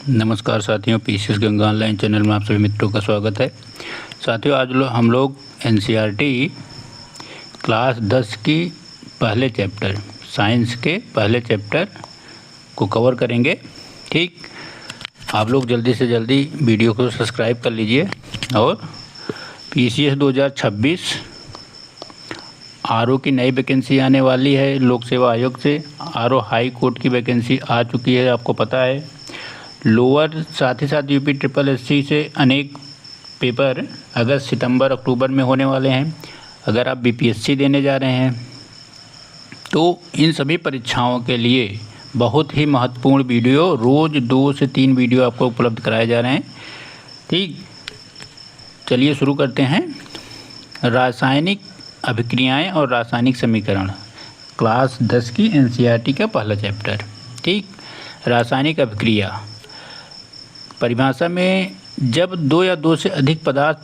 नमस्कार साथियों, PCS Ganga online channel में आप सभी मित्रों का स्वागत है। साथियों, आज हम लोग एनसीईआरटी क्लास 10 की पहले चैप्टर साइंस के पहले चैप्टर को कवर करेंगे। ठीक, आप लोग जल्दी से जल्दी वीडियो को सब्सक्राइब कर लीजिए और पीसीएस 2026 आरओ की नई वैकेंसी आने वाली है। लोक सेवा आयोग से आरओ हाई कोर्ट की वैकेंसी आ चुकी है, आपको पता है। लोअर साथ ही साथ यूपी ट्रिपल एससी से अनेक पेपर अगस्त, सितंबर, अक्टूबर में होने वाले हैं। अगर आप बीपीएससी देने जा रहे हैं तो इन सभी परीक्षाओं के लिए बहुत ही महत्वपूर्ण वीडियो रोज़ 2 से 3 वीडियो आपको उपलब्ध कराए जा रहे हैं। ठीक, चलिए शुरू करते हैं। रासायनिक अभिक्रियाएं और रासायनिक समीकरण, क्लास 10 की एनसीईआरटी का पहला चैप्टर। ठीक, रासायनिक अभिक्रिया परिभाषा में जब 2 या 2 से अधिक पदार्थ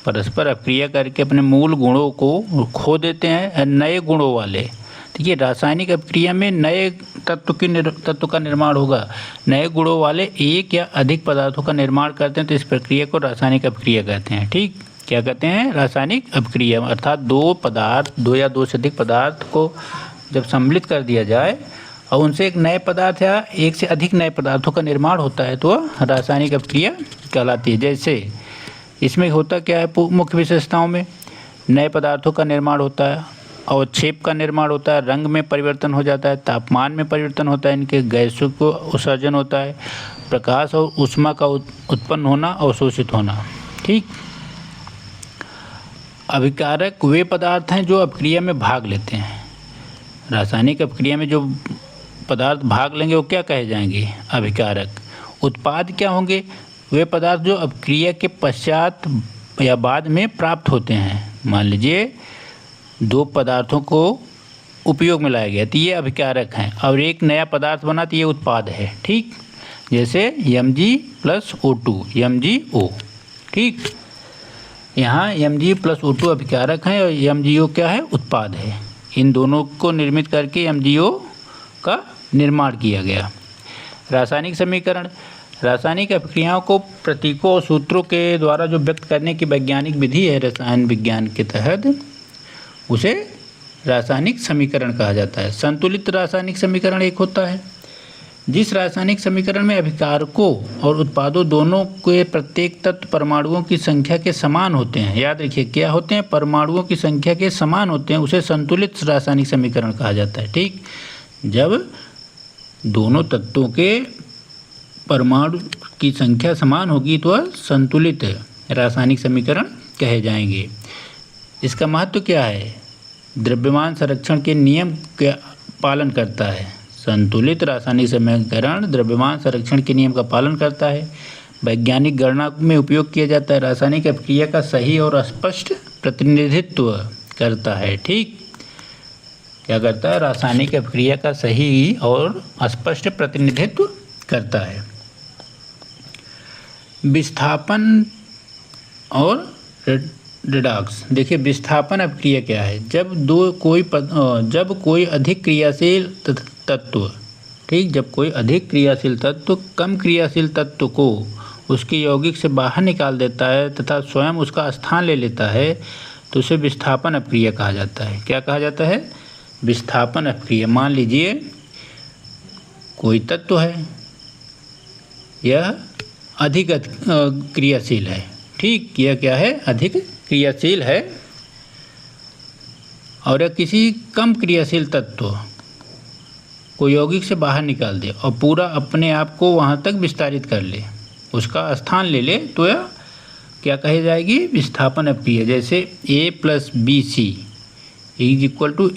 परस्पर अभिक्रिया करके अपने मूल गुणों को खो देते हैं नए गुणों वाले। देखिए, रासायनिक अभिक्रिया में नए तत्व का निर्माण होगा। नए गुणों वाले एक या अधिक पदार्थों का निर्माण करते हैं तो इस प्रक्रिया को रासायनिक अभिक्रिया कहते हैं। ठीक, क्या कहते हैं? रासायनिक अभिक्रिया। अर्थात 2 या 2 से अधिक पदार्थ को जब सम्मिलित कर दिया जाए और उनसे एक नए पदार्थ या एक से अधिक नए पदार्थों का निर्माण होता है तो रासायनिक अभिक्रिया कहलाती है। जैसे इसमें होता क्या है, मुख्य विशेषताओं में नए पदार्थों का निर्माण होता है, अवक्षेप का निर्माण होता है, रंग में परिवर्तन हो जाता है, तापमान में परिवर्तन होता है, इनके गैसों को उत्सर्जन होता है, प्रकाश और ऊष्मा का उत्पन्न होना, अवशोषित होना। ठीक, अभिकारक वे पदार्थ हैं जो अभिक्रिया में भाग लेते हैं। रासायनिक अभिक्रिया में जो पदार्थ भाग लेंगे वो क्या कहे जाएंगे? अभिकारक। उत्पाद क्या होंगे? वे पदार्थ जो अभिक्रिया के पश्चात या बाद में प्राप्त होते हैं। मान लीजिए 2 पदार्थों को उपयोग में लाया गया तो ये अभिकारक हैं और एक नया पदार्थ बना तो ये उत्पाद है। ठीक, जैसे Mg+O2 MgO। ठीक, यहाँ Mg+O2 अभिकारक हैं और MgO क्या है? उत्पाद है। इन दोनों को निर्मित करके MgO का निर्माण किया गया। रासायनिक समीकरण, रासायनिक अभिक्रियाओं को प्रतीकों और सूत्रों के द्वारा जो व्यक्त करने की वैज्ञानिक विधि है रसायन विज्ञान के तहत, उसे रासायनिक समीकरण कहा जाता है। संतुलित रासायनिक समीकरण एक होता है जिस रासायनिक समीकरण में अभिकारकों और उत्पादों दोनों के प्रत्येक तत्व परमाणुओं की संख्या के समान होते हैं। याद रखिए, क्या होते हैं? परमाणुओं की संख्या के समान होते हैं, उसे संतुलित रासायनिक समीकरण कहा जाता है। ठीक, जब दोनों तत्वों के परमाणु की संख्या समान होगी तो वह संतुलित रासायनिक समीकरण कहे जाएंगे। इसका महत्व क्या है? द्रव्यमान संरक्षण के नियम का पालन करता है। संतुलित रासायनिक समीकरण द्रव्यमान संरक्षण के नियम का पालन करता है। वैज्ञानिक गणना में उपयोग किया जाता है। रासायनिक अभिक्रिया का सही और स्पष्ट प्रतिनिधित्व करता है। ठीक, क्या करता है? रासायनिक अभिक्रिया का सही और स्पष्ट प्रतिनिधित्व करता है। विस्थापन और रिडॉक्स। देखिए, विस्थापन अभिक्रिया क्या है? जब कोई अधिक क्रियाशील तत्व, ठीक, जब कोई अधिक क्रियाशील तत्व कम क्रियाशील तत्व को उसके यौगिक से बाहर निकाल देता है तथा स्वयं उसका स्थान ले लेता है तो उसे विस्थापन अभिक्रिया कहा जाता है। क्या कहा जाता है? विस्थापन अभिक्रिया। मान लीजिए कोई तत्व है, यह अधिक क्रियाशील है। ठीक, यह क्या है? अधिक क्रियाशील है और यह किसी कम क्रियाशील तत्व को यौगिक से बाहर निकाल दे और पूरा अपने आप को वहाँ तक विस्तारित कर ले, उसका स्थान ले ले, तो यह क्या कही जाएगी? विस्थापन अभिक्रिया। जैसे A+BC =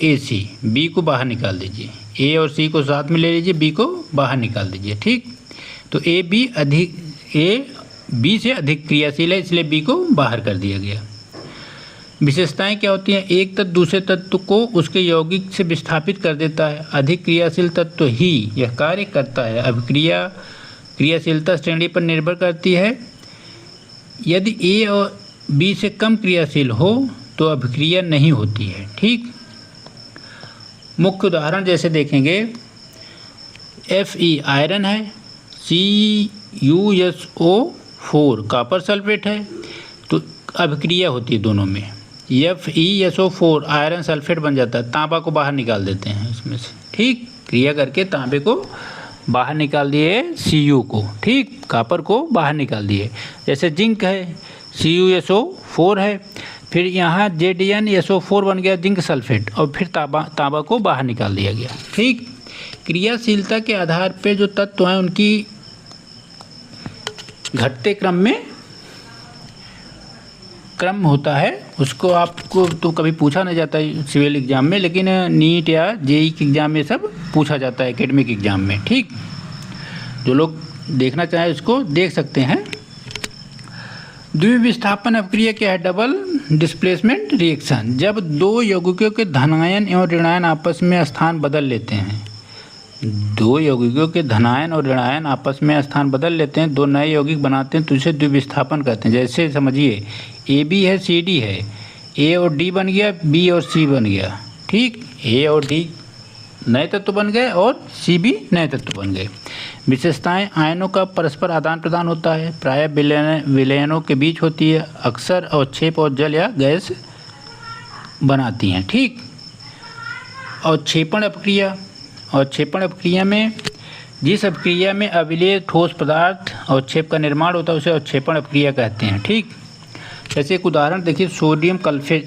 AC। B को बाहर निकाल दीजिए, A और C को साथ में ले लीजिए, B को बाहर निकाल दीजिए। ठीक, तो A B से अधिक क्रियाशील है इसलिए B को बाहर कर दिया गया। विशेषताएं क्या होती हैं? एक तत्व दूसरे तत्व को उसके यौगिक से विस्थापित कर देता है। अधिक क्रियाशील तत्व ही यह कार्य करता है। अभिक्रिया क्रियाशीलता श्रेणी पर निर्भर करती है। यदि A और B से कम क्रियाशील हो तो अभिक्रिया नहीं होती है। ठीक, मुख्य उदाहरण जैसे देखेंगे Fe आयरन है, CuSO4 कॉपर सल्फेट है, तो अभिक्रिया होती है दोनों में। FeSO4 आयरन सल्फेट बन जाता है, तांबा को बाहर निकाल देते हैं इसमें से, ठीक। क्रिया करके तांबे को बाहर निकाल दिए, Cu को, ठीक, कॉपर को बाहर निकाल दिए। जैसे जिंक है, CuSO4 है, फिर यहाँ ZnSO4 बन गया जिंक सल्फेट, और फिर तांबा को बाहर निकाल दिया गया, ठीक। क्रियाशीलता के आधार पे जो तत्व हैं उनकी घटते क्रम होता है, उसको आपको तो कभी पूछा नहीं जाता है सिविल एग्ज़ाम में, लेकिन नीट या जेई के एग्ज़ाम में सब पूछा जाता है एकेडमिक एग्ज़ाम में, ठीक। जो लोग देखना चाहें उसको देख सकते हैं। द्विविस्थापन अपक्रिया क्या है? Double displacement reaction. जब दो यौगिकों के धनायन एवं ऋणायन आपस में स्थान बदल लेते हैं, दो यौगिकों के धनायन और ऋणायन आपस में स्थान बदल लेते हैं, दो नए यौगिक बनाते हैं, तो इसे द्विविस्थापन कहते हैं। जैसे समझिए AB है, CD है, A और D बन गया, B और C बन गया, ठीक। A और D नए तत्व बन गए और C भी नए तत्व बन गए। विशेषताएं: आयनों का परस्पर आदान प्रदान होता है, प्रायः विलयनों के बीच होती है, अक्सर अवक्षेप और जल या गैस बनाती हैं, ठीक। अवक्षेपण अपक्रिया। अवक्षेपण अपक्रिया में जिस अपक्रिया में अविलेय ठोस पदार्थ अवक्षेप का निर्माण होता है उसे अवक्षेपण अपक्रिया कहते हैं, ठीक। जैसे एक उदाहरण देखिए, सोडियम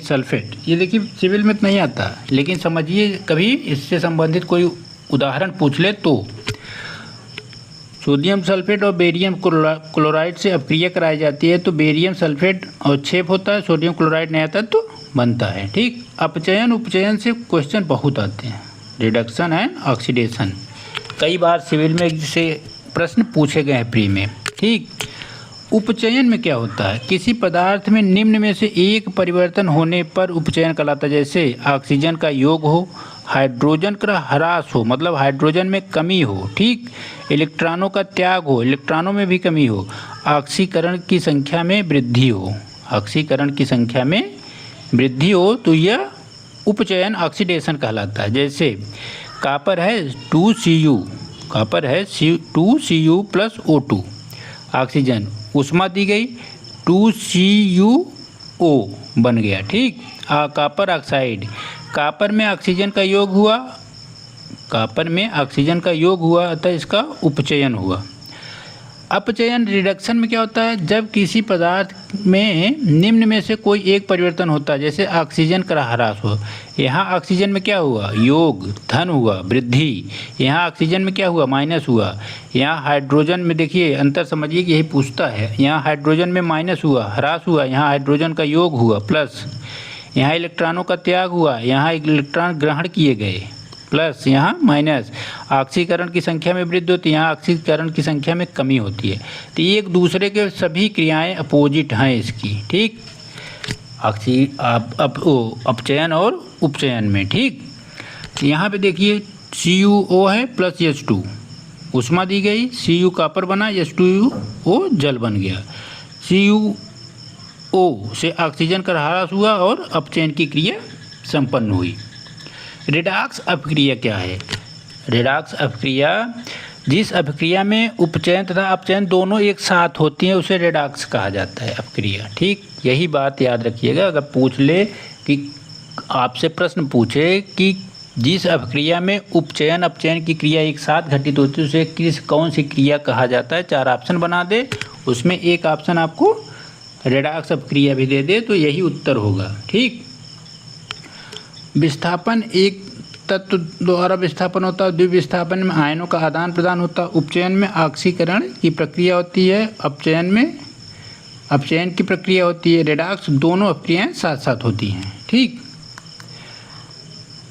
सल्फेट। ये देखिए सिविल में तो नहीं आता, लेकिन समझिए कभी इससे संबंधित कोई उदाहरण पूछ ले तो सोडियम सल्फेट और बेरियम क्लोराइड से अपक्रिया कराई जाती है, तो बेरियम सल्फेट अवक्षेप होता है, सोडियम क्लोराइड नया तत्व बनता है, ठीक। अपचयन उपचयन से क्वेश्चन बहुत आते हैं, रिडक्शन एंड ऑक्सीडेशन, कई बार सिविल में से प्रश्न पूछे गए हैं प्री में, ठीक। उपचयन में क्या होता है? किसी पदार्थ में निम्न में से एक परिवर्तन होने पर उपचयन कहलाता है। जैसे ऑक्सीजन का योग हो, हाइड्रोजन का ह्रास हो, मतलब हाइड्रोजन में कमी हो, ठीक। इलेक्ट्रॉनों का त्याग हो, इलेक्ट्रॉनों में भी कमी हो, ऑक्सीकरण की संख्या में वृद्धि हो, ऑक्सीकरण की संख्या में वृद्धि हो, तो यह उपचयन ऑक्सीडेशन कहलाता है। जैसे कॉपर है 2Cu, कॉपर है 2Cu प्लस O2, ऑक्सीजन उष्मा दी गई 2CuO बन गया, ठीक। कॉपर ऑक्साइड, कॉपर में ऑक्सीजन का योग हुआ, कॉपर में ऑक्सीजन का योग हुआ, अतः इसका उपचयन हुआ। अपचयन रिडक्शन में क्या होता है? जब किसी पदार्थ में निम्न में से कोई एक परिवर्तन होता है, जैसे ऑक्सीजन का ह्रास हो, यहाँ ऑक्सीजन में क्या हुआ? योग, धन हुआ, वृद्धि। यहाँ ऑक्सीजन में क्या हुआ? माइनस हुआ। यहाँ हाइड्रोजन में देखिए अंतर समझिए कि यही पूछता है, यहाँ हाइड्रोजन में माइनस हुआ, ह्रास हुआ, यहाँ हाइड्रोजन का योग हुआ, प्लस। यहाँ इलेक्ट्रॉनों का त्याग हुआ, यहाँ इलेक्ट्रॉन ग्रहण किए गए, प्लस, यहाँ माइनस। ऑक्सीकरण की संख्या में वृद्धि होती है, यहाँ ऑक्सीकरण की संख्या में कमी होती है। तो एक दूसरे के सभी क्रियाएं अपोजिट हैं इसकी, ठीक। अपचयन और उपचयन में, ठीक। यहाँ पे देखिए CuO है प्लस H2, उष्मा दी गई, Cu कॉपर बना, H2O जल बन गया, CuO से ऑक्सीजन का ह्रास हुआ और अपचयन की क्रिया संपन्न हुई। रिडॉक्स अपक्रिया क्या है? रिडॉक्स अपक्रिया जिस अपक्रिया में उपचयन तथा अपचयन दोनों एक साथ होती हैं उसे रिडॉक्स कहा जाता है अपक्रिया, ठीक। यही बात याद रखिएगा, अगर पूछ ले कि आपसे प्रश्न पूछे कि जिस अपक्रिया में उपचयन अपचयन की क्रिया एक साथ घटित होती है उसे कौन सी क्रिया कहा जाता है, 4 ऑप्शन बना दे, उसमें एक ऑप्शन आपको रिडॉक्स अपक्रिया भी दे दे, तो यही उत्तर होगा, ठीक। विस्थापन एक तत्व द्वारा विस्थापन होता है, द्विविस्थापन में आयनों का आदान प्रदान होता है, उपचयन में ऑक्सीकरण की प्रक्रिया होती है, अपचयन में अपचयन की प्रक्रिया होती है। रिडॉक्स दोनों अपक्रियाएं साथ साथ होती हैं, ठीक।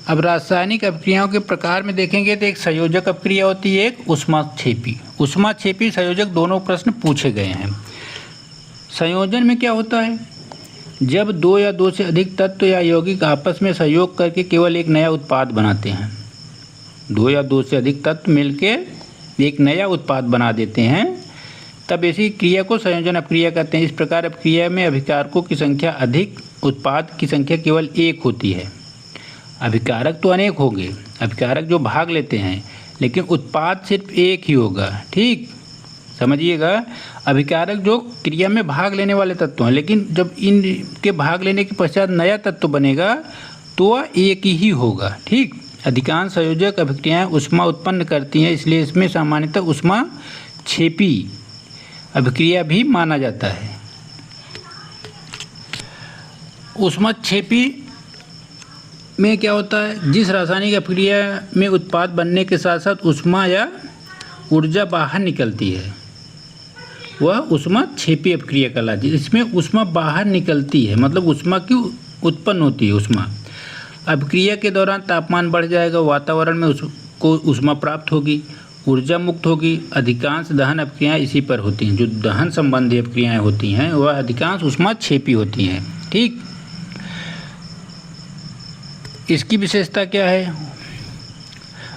अब रासायनिक अपक्रियाओं के प्रकार में देखेंगे तो एक संयोजक अपक्रिया होती है, एक ऊष्माक्षेपी। ऊष्माक्षेपी संयोजक दोनों प्रश्न पूछे गए हैं। संयोजन में क्या होता है? जब 2 या 2 से अधिक तत्व या यौगिक आपस में सहयोग करके केवल एक नया उत्पाद बनाते हैं, 2 या 2 से अधिक तत्व मिलकर एक नया उत्पाद बना देते हैं, तब ऐसी क्रिया को संयोजन अपक्रिया कहते हैं। इस प्रकार अपक्रिया में अभिकारकों की संख्या अधिक, उत्पाद की संख्या केवल 1 होती है। अभिकारक तो अनेक होंगे, अभिकारक जो भाग लेते हैं, लेकिन उत्पाद सिर्फ एक ही होगा, ठीक। समझिएगा, अभिकारक जो क्रिया में भाग लेने वाले तत्व हैं, लेकिन जब इनके भाग लेने के पश्चात नया तत्व बनेगा तो वह एक ही होगा। ठीक, अधिकांश संयोजक अभिक्रियाएं ऊष्मा उत्पन्न करती हैं, इसलिए इसमें सामान्यतः ऊष्मा छेपी अभिक्रिया भी माना जाता है। ऊष्मा छेपी में क्या होता है, जिस रासायनिक अभिक्रिया में उत्पाद बनने के साथ साथ ऊष्मा या ऊर्जा बाहर निकलती है वह ऊष्मा छेपी अभिक्रिया कहलाती है। इसमें ऊष्मा बाहर निकलती है, मतलब ऊष्मा की उत्पन्न होती है। ऊष्मा अभिक्रिया के दौरान तापमान बढ़ जाएगा, वातावरण में उसको ऊष्मा प्राप्त होगी, ऊर्जा मुक्त होगी। अधिकांश दहन अभिक्रियाएं इसी पर होती हैं। जो दहन संबंधी अभिक्रियाएं होती हैं वह अधिकांश ऊष्मा छेपी होती हैं। ठीक, इसकी विशेषता क्या है,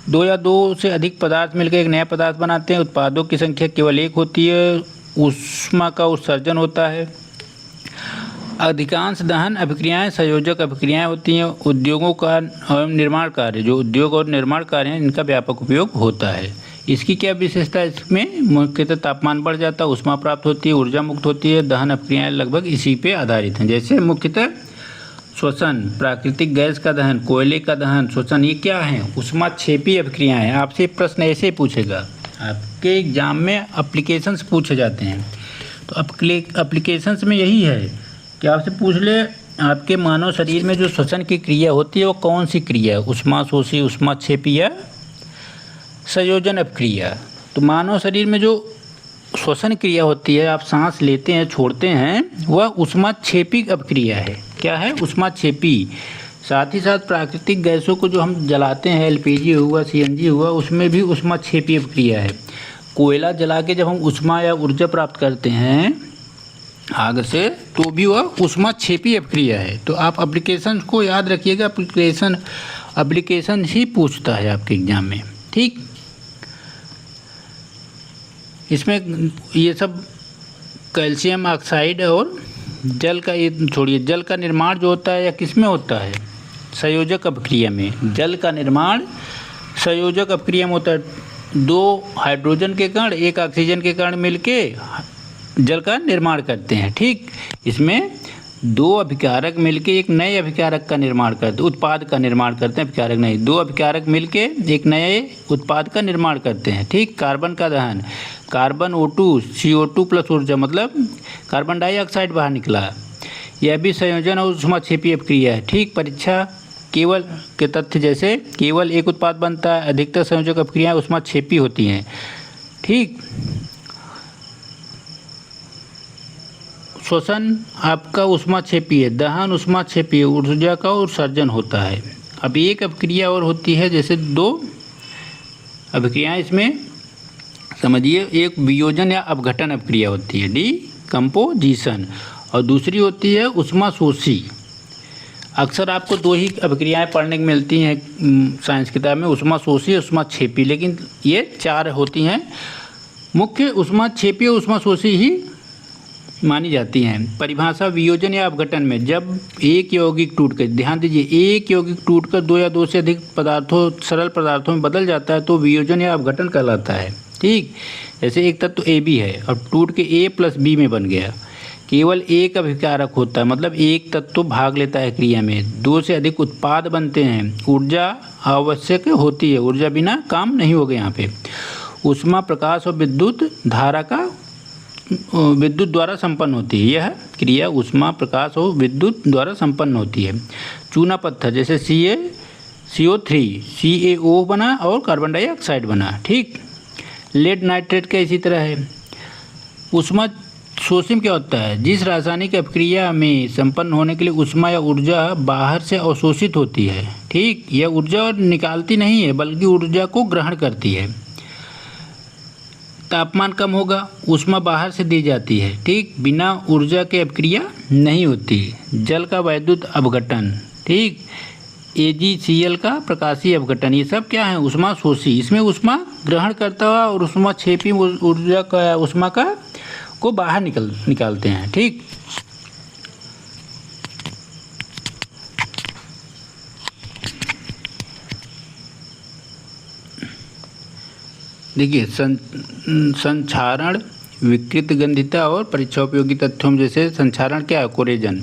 दो या दो से अधिक पदार्थ मिलकर एक नया पदार्थ बनाते हैं। उत्पादों की संख्या केवल एक होती है, ऊष्मा का उत्सर्जन होता है। अधिकांश दहन अभिक्रियाएं संयोजक अभिक्रियाएं होती हैं। उद्योगों का और निर्माण कार्य, जो उद्योग और निर्माण कार्य हैं, इनका व्यापक उपयोग होता है। इसकी क्या विशेषता है, इसमें मुख्यतः तापमान बढ़ जाता है, ऊष्मा प्राप्त होती है, ऊर्जा मुक्त होती है। दहन अभिक्रियाएं लगभग इसी पे आधारित हैं, जैसे मुख्यतः श्वसन, प्राकृतिक गैस का दहन, कोयले का दहन, श्वसन, ये क्या है, ऊष्मा छेपी अभिक्रियाएं हैं। आपसे प्रश्न ऐसे पूछेगा, आपके एग्जाम में एप्लीकेशंस पूछे जाते हैं, तो एप्लीकेशंस में यही है कि आपसे पूछ ले आपके मानव शरीर में जो श्वसन की क्रिया होती है वो कौन सी क्रिया है, ऊष्मा शोषी, ऊष्मा छेपी या संयोजन अभिक्रिया। तो मानव शरीर में जो श्वसन क्रिया होती है, आप सांस लेते हैं छोड़ते हैं, वह ऊष्मा छेपी अभिक्रिया है। क्या है, ऊष्मा छेपी। साथ ही साथ प्राकृतिक गैसों को जो हम जलाते हैं, एलपीजी हुआ, सीएनजी हुआ, उसमें भी ऊष्मा छेपी अभिक्रिया है। कोयला जला के जब हम ऊष्मा या ऊर्जा प्राप्त करते हैं आग से, तो भी वह ऊष्मा छेपी अभिक्रिया है। तो आप एप्लीकेशन को याद रखिएगा, एप्लीकेशन ही पूछता है आपके एग्जाम में। ठीक, इसमें ये सब कैल्शियम ऑक्साइड और जल का, ये छोड़िए, जल का निर्माण जो होता है या किस में होता है, संयोजक अभिक्रिया में। जल का निर्माण संयोजक अभिक्रिया में होता है। दो हाइड्रोजन के कण एक ऑक्सीजन के कण मिलके जल का निर्माण करते हैं। ठीक, इसमें दो अभिकारक मिलके एक नए अभिकारक का निर्माण करते, उत्पाद का निर्माण करते हैं, अभिकारक नहीं, दो अभिकारक मिलके एक नए उत्पाद का निर्माण करते हैं। ठीक, कार्बन का दहन, कार्बन O2 CO2 प्लस ऊर्जा, मतलब कार्बन डाइऑक्साइड बाहर निकला, यह भी संयोजन और ऊष्मा छेपी अभिक्रिया है। ठीक, परीक्षा केवल के तथ्य जैसे केवल एक उत्पाद बनता है, अधिकतर संयोजक अभिक्रियाएं ऊष्मा छेपी होती हैं। ठीक, श्वसन आपका ऊष्मा छेपी है, दहन ऊष्मा छेपी है, ऊर्जा का उत्सर्जन होता है। अब एक अभिक्रिया और होती है, जैसे दो अभिक्रियाएं इसमें समझिए, एक वियोजन या अपघटन अभिक्रिया होती है, डीकम्पोजिशन, और दूसरी होती है ऊष्मा शोषी। अक्सर आपको दो ही अभिक्रियाएं पढ़ने को मिलती हैं साइंस किताब में, ऊष्मा शोषी, ऊष्मा छेपी, लेकिन ये चार होती हैं। मुख्य ऊष्मा छेपी और ऊष्मा शोषी ही मानी जाती हैं। परिभाषा, वियोजन या अपघटन में जब एक यौगिक टूटकर, ध्यान दीजिए, एक यौगिक टूटकर दो या दो से अधिक पदार्थों, सरल पदार्थों में बदल जाता है तो वियोजन या अपघटन कहलाता है। ठीक, जैसे एक तत्व AB है और टूट के A + B में बन गया, केवल एक अभिकारक होता है, मतलब एक तत्व भाग लेता है क्रिया में, दो से अधिक उत्पाद बनते हैं, ऊर्जा आवश्यक होती है, ऊर्जा बिना काम नहीं होगा। यहाँ पे ऊष्मा, प्रकाश और विद्युत धारा का विद्युत द्वारा संपन्न होती है। यह क्रिया ऊष्मा, प्रकाश और विद्युत द्वारा संपन्न होती है। चूना पत्थर, जैसे CO3 CaO बना और कार्बन डाइऑक्साइड बना। ठीक, लेड नाइट्रेट का इसी तरह है। ऊष्मा शोषण क्या होता है, जिस रासायनिक अभिक्रिया में संपन्न होने के लिए ऊष्मा या ऊर्जा बाहर से अवशोषित होती है। ठीक, यह ऊर्जा निकालती नहीं है बल्कि ऊर्जा को ग्रहण करती है। तापमान कम होगा, ऊष्मा बाहर से दी जाती है। ठीक, बिना ऊर्जा के अभिक्रिया नहीं होती। जल का वैद्युत अपघटन, ठीक, AgCl का प्रकाशीय अपघटन, ये सब क्या है, ऊष्मा शोषी। इसमें ऊष्मा ग्रहण करता हुआ और ऊष्मा छेपी ऊर्जा का, ऊष्मा का को बाहर निकालते हैं। ठीक, देखिए संक्षारण, विकृत गंधिता और परीक्षायोग्य तथ्यों जैसे संक्षारण क्या है? कोरेजन।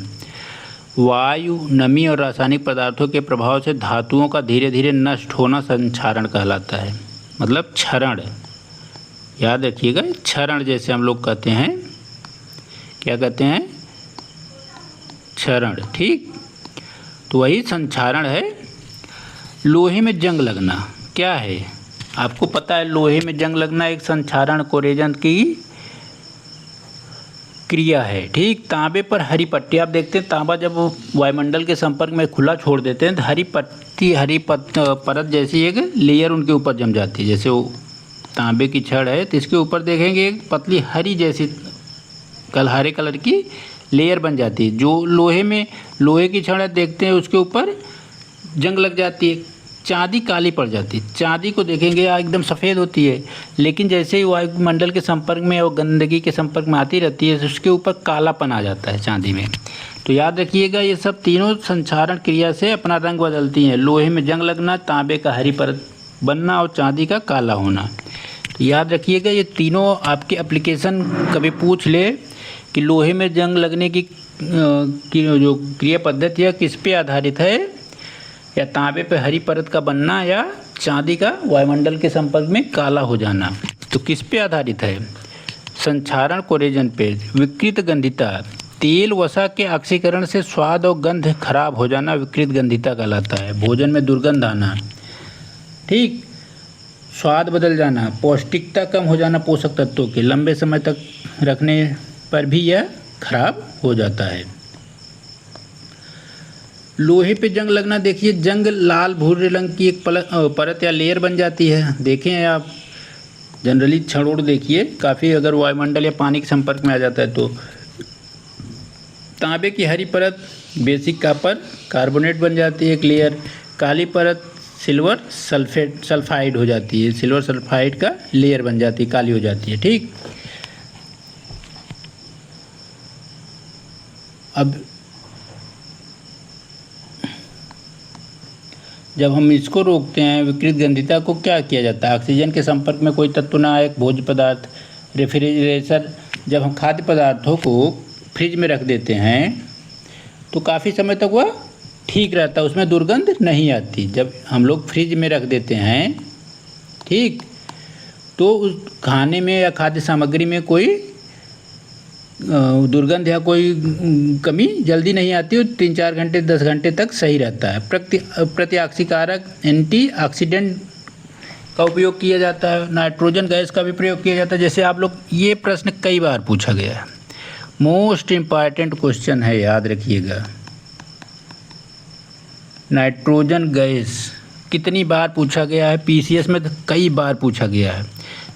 वायु, नमी और रासायनिक पदार्थों के प्रभाव से धातुओं का धीरे धीरे नष्ट होना संक्षारण कहलाता है, मतलब क्षरण। याद रखिएगा, क्षरण जैसे हम लोग कहते हैं, क्या कहते हैं? क्षरण। ठीक, तो वही संक्षारण है। लोहे में जंग लगना क्या है? आपको पता है लोहे में जंग लगना एक संक्षारण कोरेजन की क्रिया है। ठीक, तांबे पर हरी पट्टी, आप देखते हैं तांबा जब वायुमंडल के संपर्क में खुला छोड़ देते हैं तो हरी परत जैसी एक लेयर उनके ऊपर जम जाती है। जैसे वो तांबे की छड़ है तो इसके ऊपर देखेंगे एक पतली हरी जैसी हरे कलर की लेयर बन जाती है। जो लोहे की छड़ देखते हैं उसके ऊपर जंग लग जाती है, चांदी काली पड़ जाती है। चांदी को देखेंगे एकदम सफ़ेद होती है, लेकिन जैसे ही वायुमंडल के संपर्क में और गंदगी के संपर्क में आती रहती है तो उसके ऊपर कालापन आ जाता है चांदी में। तो याद रखिएगा, ये सब तीनों संक्षारण क्रिया से अपना रंग बदलती हैं। लोहे में जंग लगना, तांबे का हरी परत बनना और चांदी का काला होना। तो याद रखिएगा, ये तीनों आपके एप्लीकेशन कभी पूछ ले कि लोहे में जंग लगने की जो क्रिया पद्धति है किस पे आधारित है, या तांबे पे हरी परत का बनना या चांदी का वायुमंडल के संपर्क में काला हो जाना, तो किस पे आधारित है? संक्षारण कोरेजन पे। विकृत गंधिता, तेल वसा के ऑक्सीकरण से स्वाद और गंध खराब हो जाना विकृत गंधिता कहलाता है। भोजन में दुर्गंध आना, ठीक, स्वाद बदल जाना, पौष्टिकता कम हो जाना पोषक तत्वों के, लंबे समय तक रखने पर भी यह खराब हो जाता है। लोहे पे जंग लगना, देखिए जंग लाल भूरे रंग की एक परत या लेयर बन जाती है। देखें आप जनरली छड़ोड़ देखिए, काफ़ी अगर वायुमंडल या पानी के संपर्क में आ जाता है तो तांबे की हरी परत बेसिक कॉपर कार्बोनेट बन जाती है एक लेयर, काली परत सिल्वर सल्फाइड हो जाती है, सिल्वर सल्फाइड का लेयर बन जाती है, काली हो जाती है। ठीक, अब जब हम इसको रोकते हैं विकृत गंधिता को, क्या किया जाता है? ऑक्सीजन के संपर्क में कोई तत्व ना आए, भोज्य पदार्थ, रेफ्रिजरेटर, जब हम खाद्य पदार्थों को फ्रिज में रख देते हैं तो काफ़ी समय तक वह ठीक रहता है, उसमें दुर्गंध नहीं आती। जब हम लोग फ्रिज में रख देते हैं, ठीक, तो उस खाने में या खाद्य सामग्री में कोई दुर्गंध या कोई कमी जल्दी नहीं आती और 3-4 घंटे 10 घंटे तक सही रहता है। प्रतिऑक्सीकारक एंटीऑक्सीडेंट का उपयोग किया जाता है, नाइट्रोजन गैस का भी प्रयोग किया जाता है। जैसे आप लोग, ये प्रश्न कई बार पूछा गया है, मोस्ट इम्पॉर्टेंट क्वेश्चन है, याद रखिएगा। नाइट्रोजन गैस कितनी बार पूछा गया है? पीसीएस में तो कई बार पूछा गया है।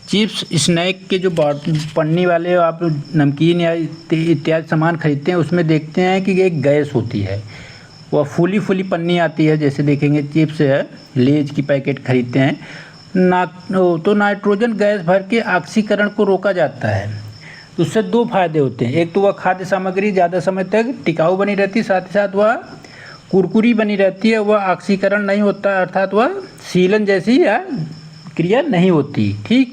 चिप्स, स्नैक के जो पन्नी वाले आप नमकीन या इत्यादि सामान खरीदते हैं उसमें देखते हैं कि एक गैस होती है, वह फूली पन्नी आती है। जैसे देखेंगे चिप्स है, लेज की पैकेट खरीदते हैं तो नाइट्रोजन गैस भर के ऑक्सीकरण को रोका जाता है। तो उससे 2 फायदे होते हैं। एक तो वह खाद्य सामग्री ज़्यादा समय तक टिकाऊ बनी रहती है, साथ ही साथ वह कुरकुरी बनी रहती है, वह ऑक्सीकरण नहीं होता, अर्थात वह सीलन जैसी या क्रिया नहीं होती। ठीक,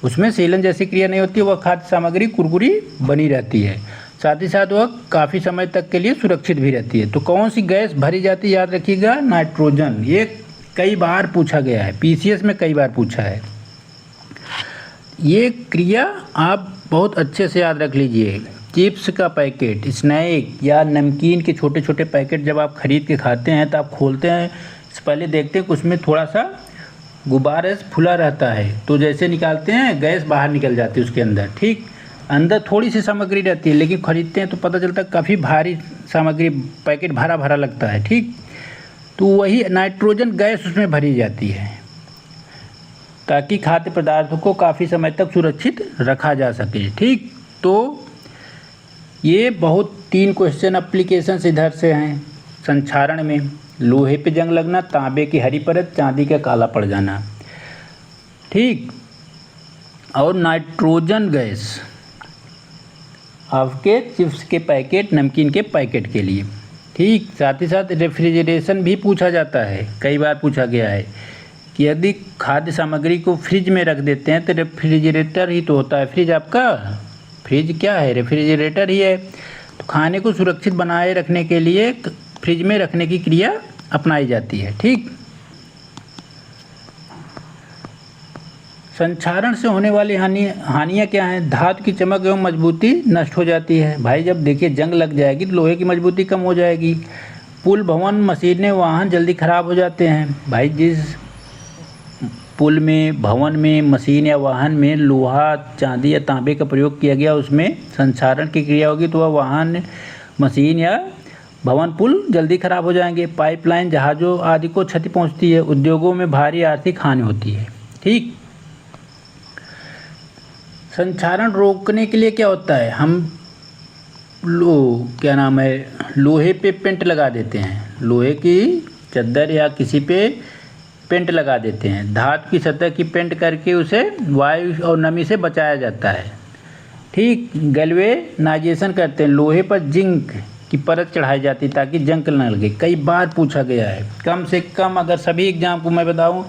उसमें सीलन जैसी क्रिया नहीं होती, वह खाद्य सामग्री कुरकुरी बनी रहती है, साथ ही साथ वह काफ़ी समय तक के लिए सुरक्षित भी रहती है। तो कौन सी गैस भरी जाती है? याद रखिएगा, नाइट्रोजन। ये कई बार पूछा गया है, पीसीएस में कई बार पूछा है। ये क्रिया आप बहुत अच्छे से याद रख लीजिए। चिप्स का पैकेट, स्नैक या नमकीन के छोटे छोटे पैकेट जब आप खरीद के खाते हैं तो आप खोलते हैं, पहले देखते हैं कि उसमें थोड़ा सा गुब्बारे फुला रहता है, तो जैसे निकालते हैं गैस बाहर निकल जाती है उसके अंदर। ठीक, अंदर थोड़ी सी सामग्री रहती है, लेकिन खरीदते हैं तो पता चलता है काफ़ी भारी सामग्री, पैकेट भरा भरा लगता है। ठीक, तो वही नाइट्रोजन गैस उसमें भरी जाती है ताकि खाद्य पदार्थों को काफ़ी समय तक सुरक्षित रखा जा सके। ठीक, तो ये बहुत 3 क्वेश्चन एप्लीकेशन इधर से हैं। संक्षारण में लोहे पे जंग लगना, तांबे की हरी परत, चांदी का काला पड़ जाना। ठीक, और नाइट्रोजन गैस आपके चिप्स के पैकेट, नमकीन के पैकेट के लिए। ठीक, साथ ही साथ रेफ्रिजरेशन भी पूछा जाता है, कई बार पूछा गया है कि यदि खाद्य सामग्री को फ्रिज में रख देते हैं तो रेफ्रिजरेटर ही तो होता है फ्रिज आपका। फ्रिज क्या है? रेफ्रिजरेटर ही है। तो खाने को सुरक्षित बनाए रखने के लिए फ्रिज में रखने की क्रिया अपनाई जाती है। ठीक। संक्षारण से होने वाली हानियाँ क्या हैं? धातु की चमक एवं मजबूती नष्ट हो जाती है। भाई जब देखिए जंग लग जाएगी तो लोहे की मजबूती कम हो जाएगी। पुल, भवन, मशीनें, वाहन जल्दी खराब हो जाते हैं। भाई जिस पुल में, भवन में, मशीन या वाहन में लोहा, चांदी या तांबे का प्रयोग किया गया उसमें संक्षारण की क्रिया होगी तो वह वाहन, मशीन या भवन, पुल जल्दी खराब हो जाएंगे। पाइपलाइन, जहाज़ों आदि को क्षति पहुंचती है। उद्योगों में भारी आर्थिक हानि होती है। ठीक। संक्षारण रोकने के लिए क्या होता है? हम लोहे पे पेंट लगा देते हैं। लोहे की चद्दर या किसी पे पेंट लगा देते हैं। धातु की सतह की पेंट करके उसे वायु और नमी से बचाया जाता है। ठीक। गैल्वेनाइजेशन करते हैं। लोहे पर जिंक की परत चढ़ाई जाती है ताकि जंग न लगे। कई बार पूछा गया है, कम से कम अगर सभी एग्जाम को मैं बताऊं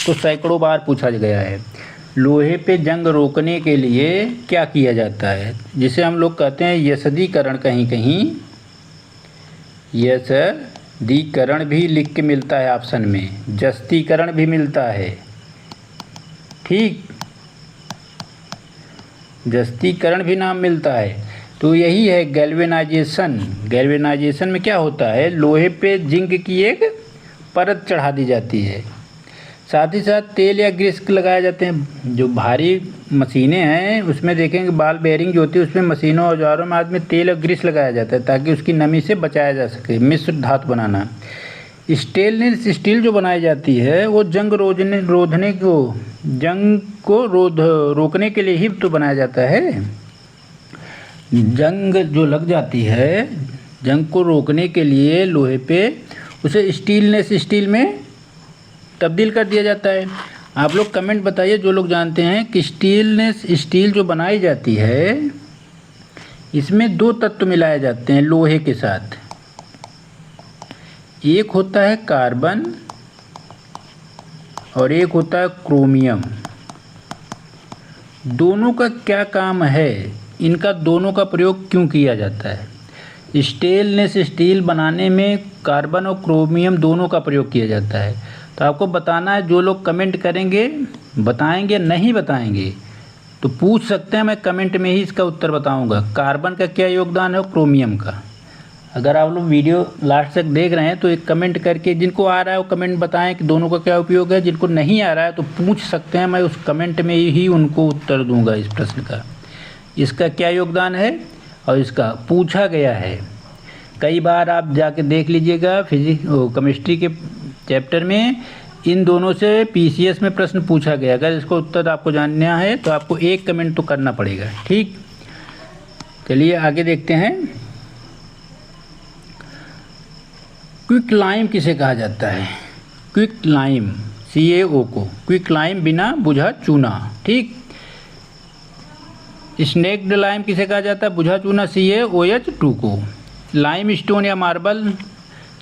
तो सैकड़ों बार पूछा गया है। लोहे पे जंग रोकने के लिए क्या किया जाता है? जिसे हम लोग कहते हैं यसदीकरण। कहीं कहीं यसदीकरण भी लिख के मिलता है ऑप्शन में, जस्तीकरण भी मिलता है। ठीक। जस्तीकरण भी नाम मिलता है। तो यही है गैल्वेनाइजेशन। गैल्वेनाइजेशन में क्या होता है? लोहे पे जिंक की एक परत चढ़ा दी जाती है। साथ ही साथ तेल या ग्रीस लगाए जाते हैं। जो भारी मशीनें हैं उसमें देखेंगे बाल बेयरिंग जो होती है उसमें मशीनों औजारों में आदमी तेल और ग्रीस लगाया जाता है ताकि उसकी नमी से बचाया जा सके। मिश्र धातु बनाना। स्टेनलेस स्टील जो बनाई जाती है वो जंग को रोकने के लिए ही तो बनाया जाता है। जंग जो लग जाती है, जंग को रोकने के लिए लोहे पे उसे स्टेनलेस स्टील में तब्दील कर दिया जाता है। आप लोग कमेंट बताइए जो लोग जानते हैं कि स्टेनलेस स्टील जो बनाई जाती है इसमें दो तत्व मिलाए जाते हैं लोहे के साथ। एक होता है कार्बन और एक होता है क्रोमियम। दोनों का क्या काम है? इनका दोनों का प्रयोग क्यों किया जाता है? स्टेनलेस स्टील बनाने में कार्बन और क्रोमियम दोनों का प्रयोग किया जाता है। तो आपको बताना है। जो लोग कमेंट करेंगे, बताएंगे, नहीं बताएंगे तो पूछ सकते हैं, मैं कमेंट में ही इसका उत्तर बताऊंगा। कार्बन का क्या योगदान है और क्रोमियम का। अगर आप लोग वीडियो लास्ट तक देख रहे हैं तो एक कमेंट करके, जिनको आ रहा है वो कमेंट बताएं कि दोनों का क्या उपयोग है। जिनको नहीं आ रहा है तो पूछ सकते हैं, मैं उस कमेंट में ही उनको उत्तर दूंगा इस प्रश्न का। इसका क्या योगदान है और इसका पूछा गया है। कई बार आप जाके देख लीजिएगा केमिस्ट्री के चैप्टर में इन दोनों से पीसीएस में प्रश्न पूछा गया। अगर इसको उत्तर आपको जानना है तो आपको एक कमेंट तो करना पड़ेगा। ठीक। चलिए आगे देखते हैं। क्विक लाइम किसे कहा जाता है? क्विक लाइम, CaO को क्विक लाइम बिना बुझा चूना। ठीक। स्नेक्ड लाइम किसे कहा जाता है? बुझा चूना CaOH2 को। लाइम स्टोन या मार्बल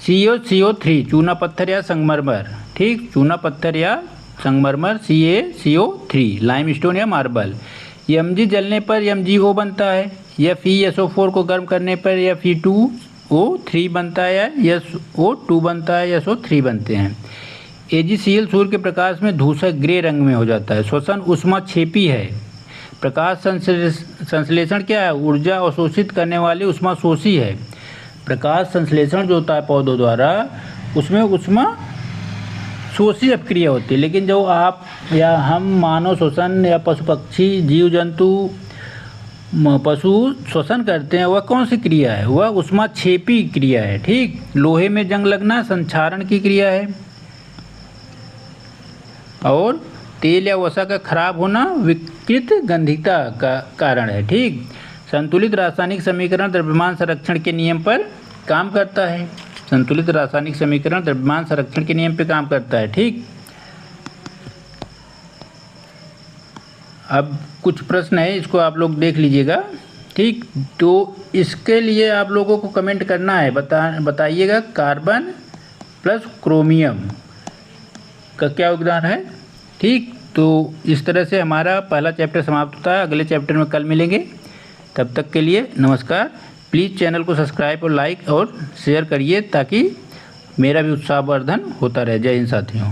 CO3 चूना पत्थर या संगमरमर। ठीक। चूना पत्थर या संगमरमर CaCO3 लाइम स्टोन या मार्बल। Mg जलने पर MgO बनता है या FeSO4 को गर्म करने पर या Fe2O3 बनता है या SO2 बनता है या SO3 बनते हैं। AgCl सूर्य के प्रकाश में धूसर ग्रे रंग में हो जाता है। श्वसन ऊष्माक्षेपी है। प्रकाश संश्लेषण क्या है? ऊर्जा अवशोषित करने वाली ऊष्माशोषी है। प्रकाश संश्लेषण जो होता है पौधों द्वारा उसमें ऊष्मा शोषी अपक्रिया होती है। लेकिन जो आप या हम मानव श्वसन या पशु पक्षी जीव जंतु पशु श्वसन करते हैं वह कौन सी क्रिया है? वह ऊष्माक्षेपी क्रिया है। ठीक। लोहे में जंग लगना संक्षारण की क्रिया है और तेल या वसा का खराब होना विकृत गंधिता का कारण है। ठीक। संतुलित रासायनिक समीकरण द्रव्यमान संरक्षण के नियम पर काम करता है। संतुलित रासायनिक समीकरण द्रव्यमान संरक्षण के नियम पर काम करता है। ठीक। अब कुछ प्रश्न है, इसको आप लोग देख लीजिएगा। ठीक। तो इसके लिए आप लोगों को कमेंट करना है, बताइएगा कार्बन प्लस क्रोमियम। का क्या योगदान है। ठीक, तो इस तरह से हमारा पहला चैप्टर समाप्त होता है। अगले चैप्टर में कल मिलेंगे, तब तक के लिए नमस्कार। प्लीज़ चैनल को सब्सक्राइब और लाइक और शेयर करिए ताकि मेरा भी उत्साहवर्धन होता रहे। जय हिंद साथियों।